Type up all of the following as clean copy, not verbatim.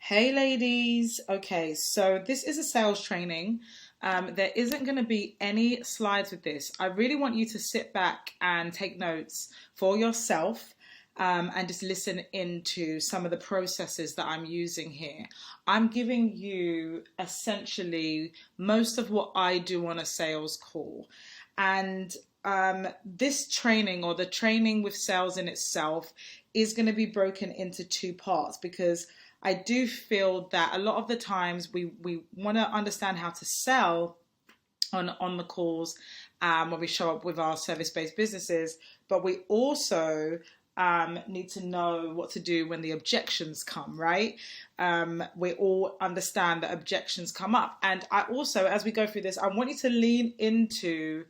Hey ladies. Okay, so this is a sales training. There isn't going to be any slides with this. I really want you to sit back and take notes for yourself, and just listen into some of the processes that I'm using here. I'm giving you essentially most of what I do on a sales call. And this training, or the training with sales in itself, is going to be broken into two parts because I do feel that a lot of the times we want to understand how to sell on the calls, when we show up with our service-based businesses, but we also need to know what to do when the objections come, right? We all understand that objections come up. And I also, as we go through this, I want you to lean into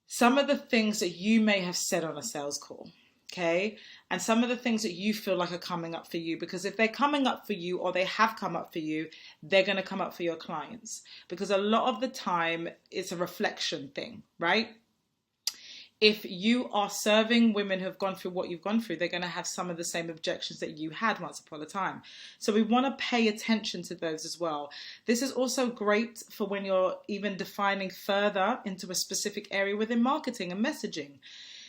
some of the things that you may have said on a sales call. Okay. And some of the things that you feel like are coming up for you, because if they're coming up for you or they have come up for you, they're going to come up for your clients, because a lot of the time it's a reflection thing, right? If you are serving women who have gone through what you've gone through, they're going to have some of the same objections that you had once upon a time. So we want to pay attention to those as well. This is also great for when you're even defining further into a specific area within marketing and messaging.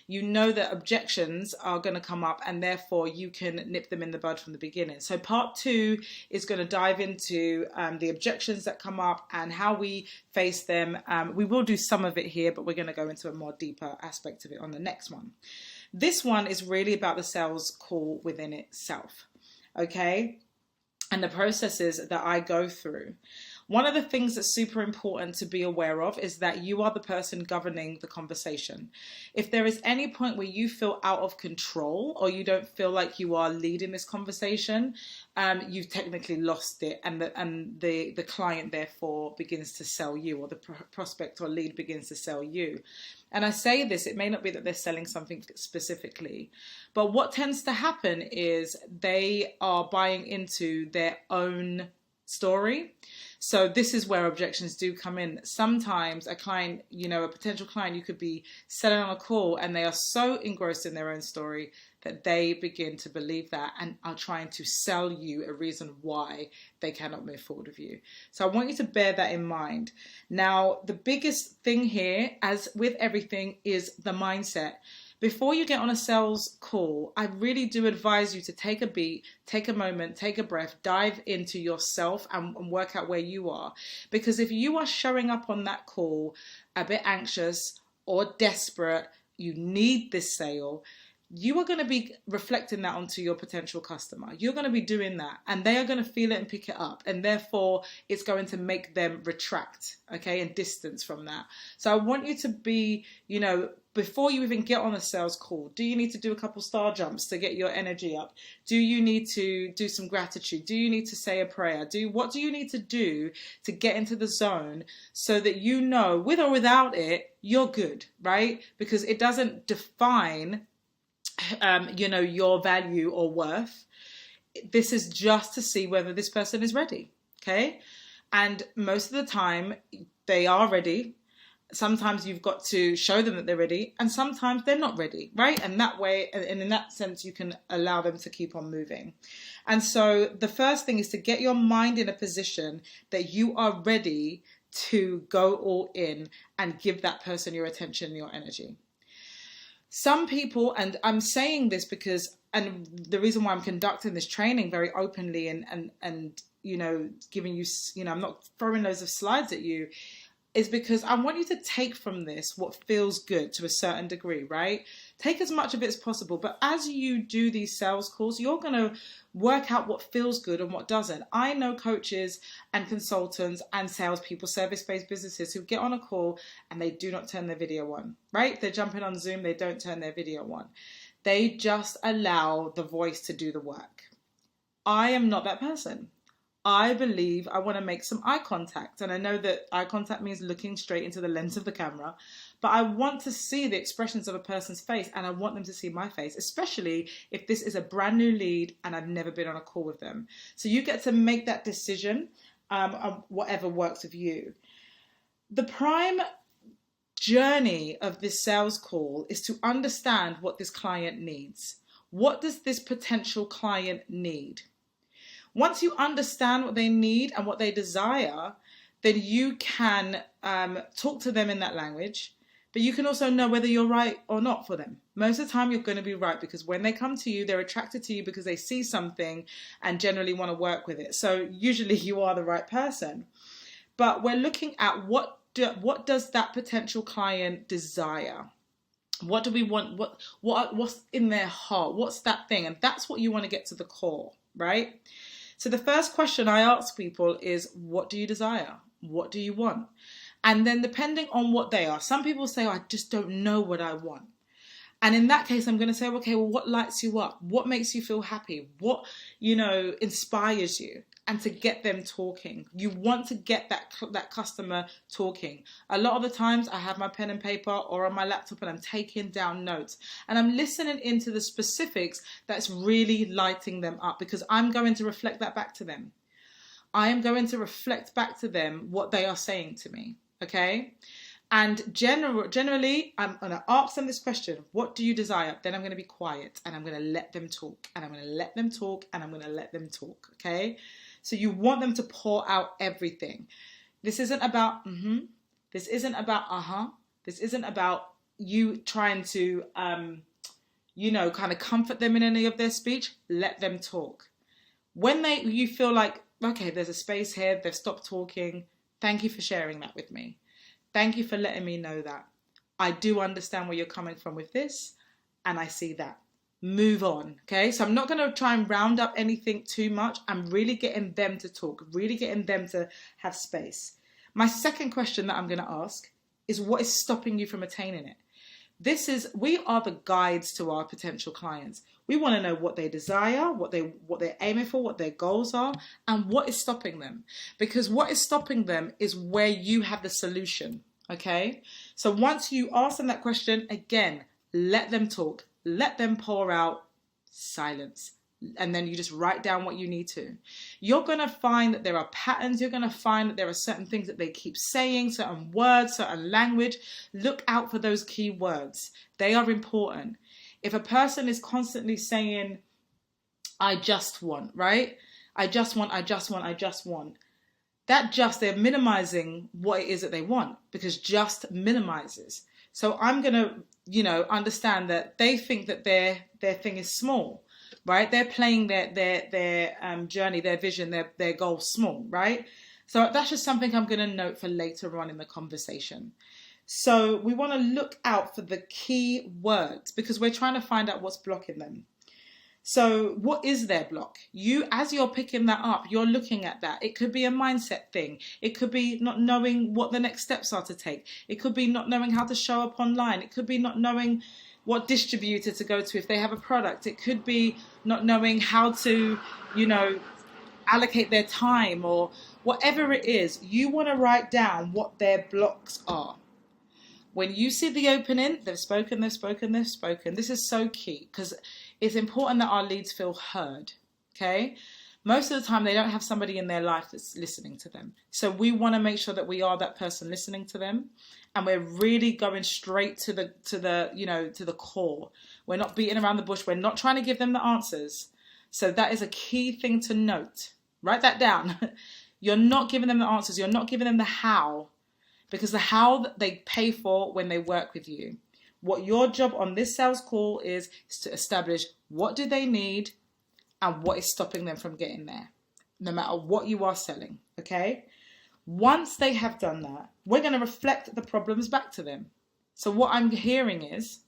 You know that objections are going to come up, and therefore you can nip them in the bud from the beginning. So part 2 is going to dive into the objections that come up and how we face them. We will do some of it here, but we're going to go into a more deeper aspect of it on the next one. This one is really about the sales call within itself, okay? And the processes that I go through. One of the things that's super important to be aware of is that you are the person governing the conversation. If there is any point where you feel out of control or you don't feel like you are leading this conversation, you've technically lost it, and the client therefore begins to sell you, or the prospect or lead begins to sell you. And I say this, it may not be that they're selling something specifically, but what tends to happen is they are buying into their own story. So this is where objections do come in. Sometimes a client, a potential client, you could be selling on a call and they are so engrossed in their own story that they begin to believe that and are trying to sell you a reason why they cannot move forward with you. So I want you to bear that in mind. Now, the biggest thing here, as with everything, is the mindset. Before you get on a sales call, I really do advise you to take a beat, take a moment, take a breath, dive into yourself and work out where you are. Because if you are showing up on that call a bit anxious or desperate, you need this sale, you are going to be reflecting that onto your potential customer. You're going to be doing that, and they are going to feel it and pick it up, and therefore it's going to make them retract, okay, and distance from that. So I want you to be, before you even get on a sales call, do you need to do a couple star jumps to get your energy up? Do you need to do some gratitude? Do you need to say a prayer? What do you need to do to get into the zone so that with or without it, you're good, right? Because it doesn't define your value or worth. This is just to see whether this person is ready, okay? And most of the time they are ready. Sometimes you've got to show them that they're ready, and sometimes they're not ready, right? And that way, and in that sense, you can allow them to keep on moving. And so the first thing is to get your mind in a position that you are ready to go all in and give that person your attention and your energy. Some people, and I'm saying this because, and the reason why I'm conducting this training very openly and giving you, I'm not throwing loads of slides at you, is because I want you to take from this what feels good to a certain degree, right? Take as much of it as possible. But as you do these sales calls, you're going to work out what feels good and what doesn't. I know coaches and consultants and salespeople, service-based businesses who get on a call and they do not turn their video on, right? They're jumping on Zoom, they don't turn their video on. They just allow the voice to do the work. I am not that person. I believe I want to make some eye contact. And I know that eye contact means looking straight into the lens of the camera, but I want to see the expressions of a person's face, and I want them to see my face, especially if this is a brand new lead and I've never been on a call with them. So you get to make that decision, on whatever works with you. The prime journey of this sales call is to understand what this client needs. What does this potential client need? Once you understand what they need and what they desire, then you can talk to them in that language, but you can also know whether you're right or not for them. Most of the time you're going to be right, because when they come to you, they're attracted to you because they see something and generally want to work with it. So usually you are the right person. But we're looking at what does that potential client desire? What do we want? What's in their heart? What's that thing? And that's what you want to get to the core, right? So the first question I ask people is, what do you desire? What do you want? And then depending on what they are, some people say, I just don't know what I want. And in that case, I'm going to say, okay, well, what lights you up? What makes you feel happy? What, inspires you? And to get them talking. You want to get that customer talking. A lot of the times I have my pen and paper or on my laptop and I'm taking down notes. And I'm listening into the specifics that's really lighting them up, because I'm going to reflect that back to them. I am going to reflect back to them what they are saying to me. Okay? And generally, I'm going to ask them this question: what do you desire? Then I'm going to be quiet and I'm going to let them talk. And I'm going to let them talk and I'm going to let them talk. Okay? So you want them to pour out everything. This isn't about This isn't about This isn't about you trying to, kind of comfort them in any of their speech. Let them talk. When you feel like, okay, there's a space here, they've stopped talking. Thank you for sharing that with me. Thank you for letting me know that. I do understand where you're coming from with this, and I see that. Move on, okay? So I'm not going to try and round up anything too much. I'm really getting them to talk, really getting them to have space. My second question that I'm going to ask is, what is stopping you from attaining it? We are the guides to our potential clients. We want to know what they desire, what they're aiming for, what their goals are, and what is stopping them. Because what is stopping them is where you have the solution, okay? So once you ask them that question, again, let them talk. Let them pour out. Silence. And then you just write down what you need to. You're going to find that there are patterns. You're going to find that there are certain things that they keep saying, certain words, certain language. Look out for those key words. They are important. If a person is constantly saying, I just want, right? I just want. They're minimizing what it is that they want, because just minimizes. So I'm going to, understand that they think that their thing is small, right? They're playing their journey, their vision, their goal small, right? So that's just something I'm going to note for later on in the conversation. So we want to look out for the key words, because we're trying to find out what's blocking them. So what is their block? As you're picking that up, you're looking at that. It could be a mindset thing. It could be not knowing what the next steps are to take. It could be not knowing how to show up online. It could be not knowing what distributor to go to if they have a product. It could be not knowing how to, allocate their time, or whatever it is. You want to write down what their blocks are. When you see the opening, they've spoken. This is so key, because it's important that our leads feel heard, okay? Most of the time, they don't have somebody in their life that's listening to them. So we want to make sure that we are that person listening to them, and we're really going straight to the core. We're not beating around the bush. We're not trying to give them the answers. So that is a key thing to note. Write that down. You're not giving them the answers. You're not giving them the how, because the how they pay for when they work with you. What your job on this sales call is to establish what do they need and what is stopping them from getting there, no matter what you are selling, okay? Once they have done that, we're going to reflect the problems back to them. So what I'm hearing is,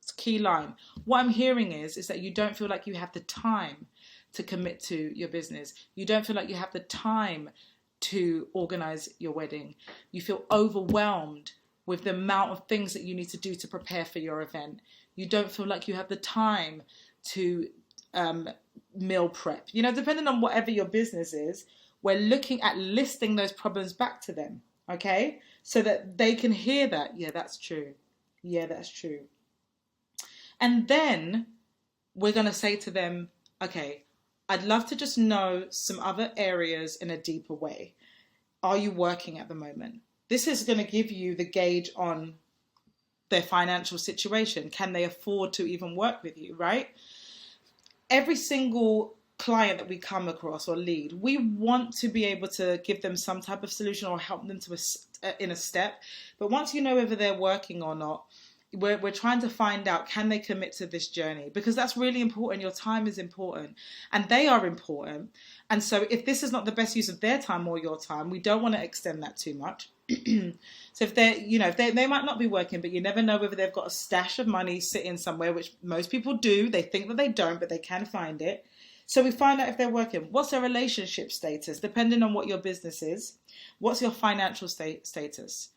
it's a key line, what I'm hearing is that you don't feel like you have the time to commit to your business. You don't feel like you have the time to organize your wedding. You feel overwhelmed with the amount of things that you need to do to prepare for your event. You don't feel like you have the time to meal prep. Depending on whatever your business is, we're looking at listing those problems back to them, okay? So that they can hear that, yeah, that's true. Yeah, that's true. And then we're going to say to them, okay, I'd love to just know some other areas in a deeper way. Are you working at the moment? This is going to give you the gauge on their financial situation. Can they afford to even work with you, right? Every single client that we come across or lead, we want to be able to give them some type of solution or help them to in a step. But once you know whether they're working or not, we're trying to find out, can they commit to this journey? Because that's really important. Your time is important and they are important. And so if this is not the best use of their time or your time, we don't want to extend that too much. So if they're, if they might not be working, but you never know whether they've got a stash of money sitting somewhere, which most people do. They think that they don't, but they can find it. So we find out if they're working. What's their relationship status, depending on what your business is? What's your financial status?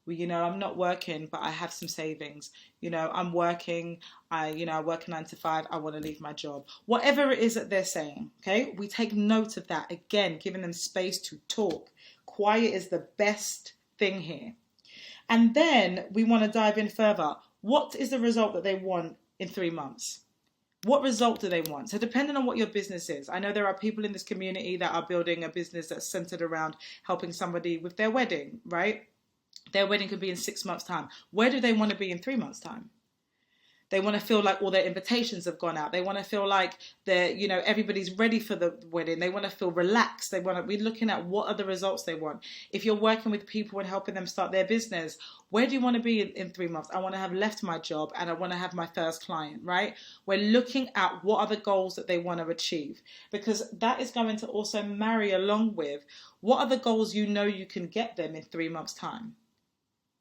Well, I'm not working, but I have some savings. I'm working. I work a 9 to 5. I want to leave my job. Whatever it is that they're saying, okay? We take note of that. Again, giving them space to talk. Quiet is the best thing here. And then we want to dive in further. What is the result that they want in 3 months? What result do they want? So depending on what your business is, I know there are people in this community that are building a business that's centered around helping somebody with their wedding, right? Their wedding could be in 6 months' time. Where do they want to be in 3 months' time? They want to feel like all their invitations have gone out. They want to feel like everybody's ready for the wedding. They want to feel relaxed. They want to be looking at what are the results they want. If you're working with people and helping them start their business, where do you want to be in 3 months? I want to have left my job and I want to have my first client, right? We're looking at what are the goals that they want to achieve, because that is going to also marry along with what are the goals you can get them in 3 months' time.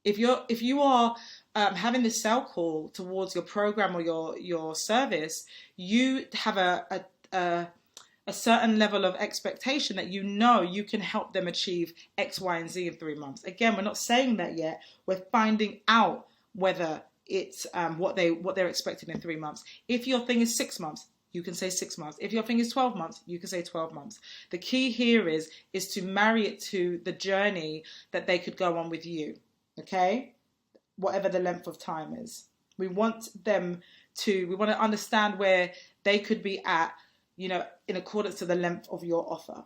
If you are having this sale call towards your program or your service, you have a certain level of expectation that you can help them achieve X, Y, and Z in 3 months. Again, we're not saying that yet. We're finding out whether it's what they're expecting in 3 months. If your thing is 6 months, you can say 6 months. If your thing is 12 months, you can say 12 months. The key here is to marry it to the journey that they could go on with you. Okay, whatever the length of time is, we want to understand where they could be at, in accordance to the length of your offer.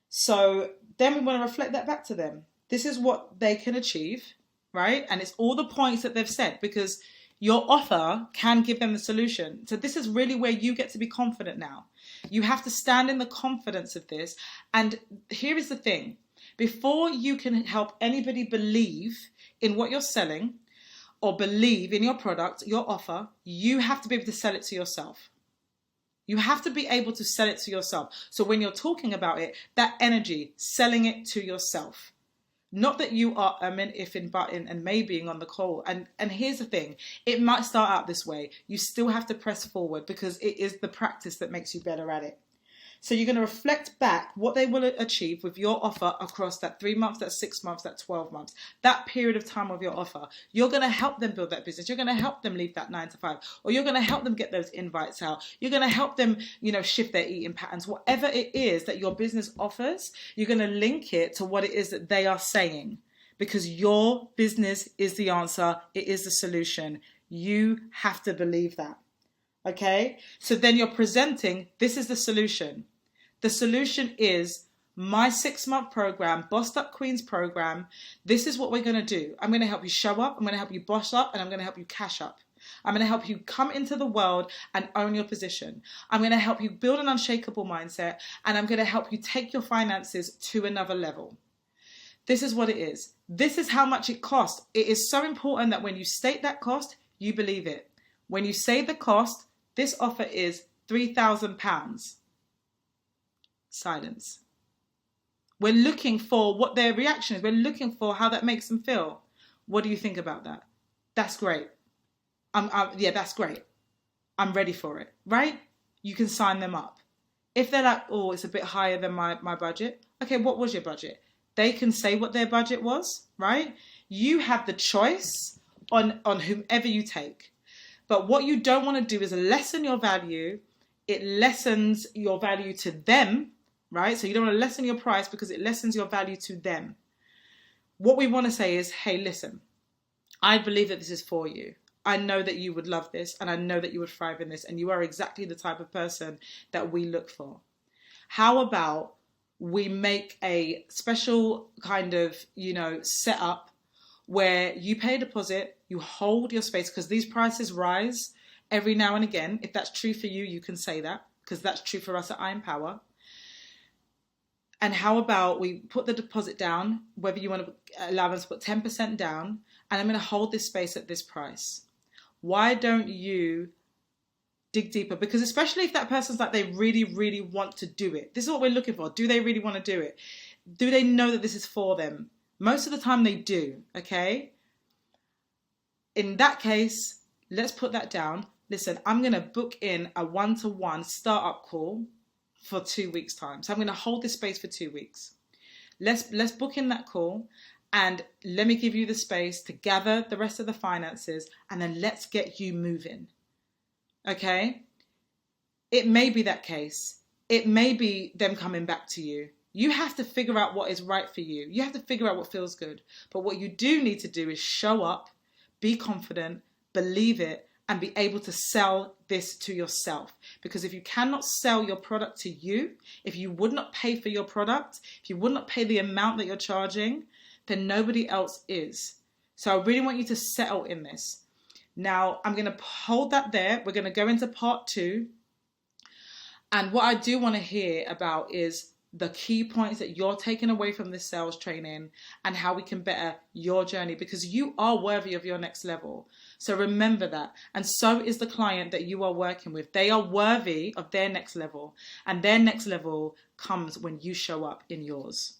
So then we want to reflect that back to them. This is what they can achieve, right? And it's all the points that they've said, because your offer can give them the solution. So this is really where you get to be confident now. You have to stand in the confidence of this. And here is the thing. Before you can help anybody believe in what you're selling or believe in your product, your offer, you have to be able to sell it to yourself. You have to be able to sell it to yourself. So when you're talking about it, that energy, selling it to yourself. Not that you are if in, but in, and maybe on the call. And here's the thing. It might start out this way. You still have to press forward, because it is the practice that makes you better at it. So you're going to reflect back what they will achieve with your offer across that 3 months, that 6 months, that 12 months, that period of time of your offer. You're going to help them build that business. You're going to help them leave that 9 to 5, or you're going to help them get those invites out. You're going to help them, shift their eating patterns. Whatever it is that your business offers, you're going to link it to what it is that they are saying, because your business is the answer. It is the solution. You have to believe that. Okay? So then you're presenting, this is the solution. The solution is my 6-month program, Bossed Up Queens program. This is what we're going to do. I'm going to help you show up. I'm going to help you boss up, and I'm going to help you cash up. I'm going to help you come into the world and own your position. I'm going to help you build an unshakable mindset, and I'm going to help you take your finances to another level. This is what it is. This is how much it costs. It is so important that when you state that cost, you believe it. When you say the cost, this offer is £3,000. Silence. We're looking for what their reaction is. We're looking for how that makes them feel. What do you think about that? That's great. Yeah, that's great. I'm ready for it, right? You can sign them up. If they're like, oh, it's a bit higher than my budget. Okay, what was your budget? They can say what their budget was, right? You have the choice on whomever you take. But what you don't want to do is lessen your value. It lessens your value to them, right? So you don't want to lessen your price, because it lessens your value to them. What we want to say is, hey, listen, I believe that this is for you. I know that you would love this, and I know that you would thrive in this, and you are exactly the type of person that we look for. How about we make a special kind of, setup where you pay a deposit, you hold your space, because these prices rise every now and again. If that's true for you, you can say that. because that's true for us at I Empower. And how about we put the deposit down, whether you want to allow us to put 10% down, and I'm going to hold this space at this price. Why don't you dig deeper? Because especially if that person's like, they really, really want to do it. This is what we're looking for. Do they really want to do it? Do they know that this is for them? Most of the time they do, okay? In that case, let's put that down. Listen, I'm going to book in a one-to-one startup call for 2 weeks' time. So I'm going to hold this space for 2 weeks. Let's book in that call, and let me give you the space to gather the rest of the finances, and then let's get you moving. Okay? It may be that case. It may be them coming back to you. You have to figure out what is right for you. You have to figure out what feels good. But what you do need to do is show up, be confident, believe it, and be able to sell this to yourself. Because if you cannot sell your product to you, if you would not pay for your product, if you would not pay the amount that you're charging, then nobody else is. So I really want you to settle in this. Now, I'm going to hold that there. We're going to go into part 2. And what I do want to hear about is the key points that you're taking away from this sales training and how we can better your journey, because you are worthy of your next level. So remember that. And so is the client that you are working with. They are worthy of their next level, and their next level comes when you show up in yours.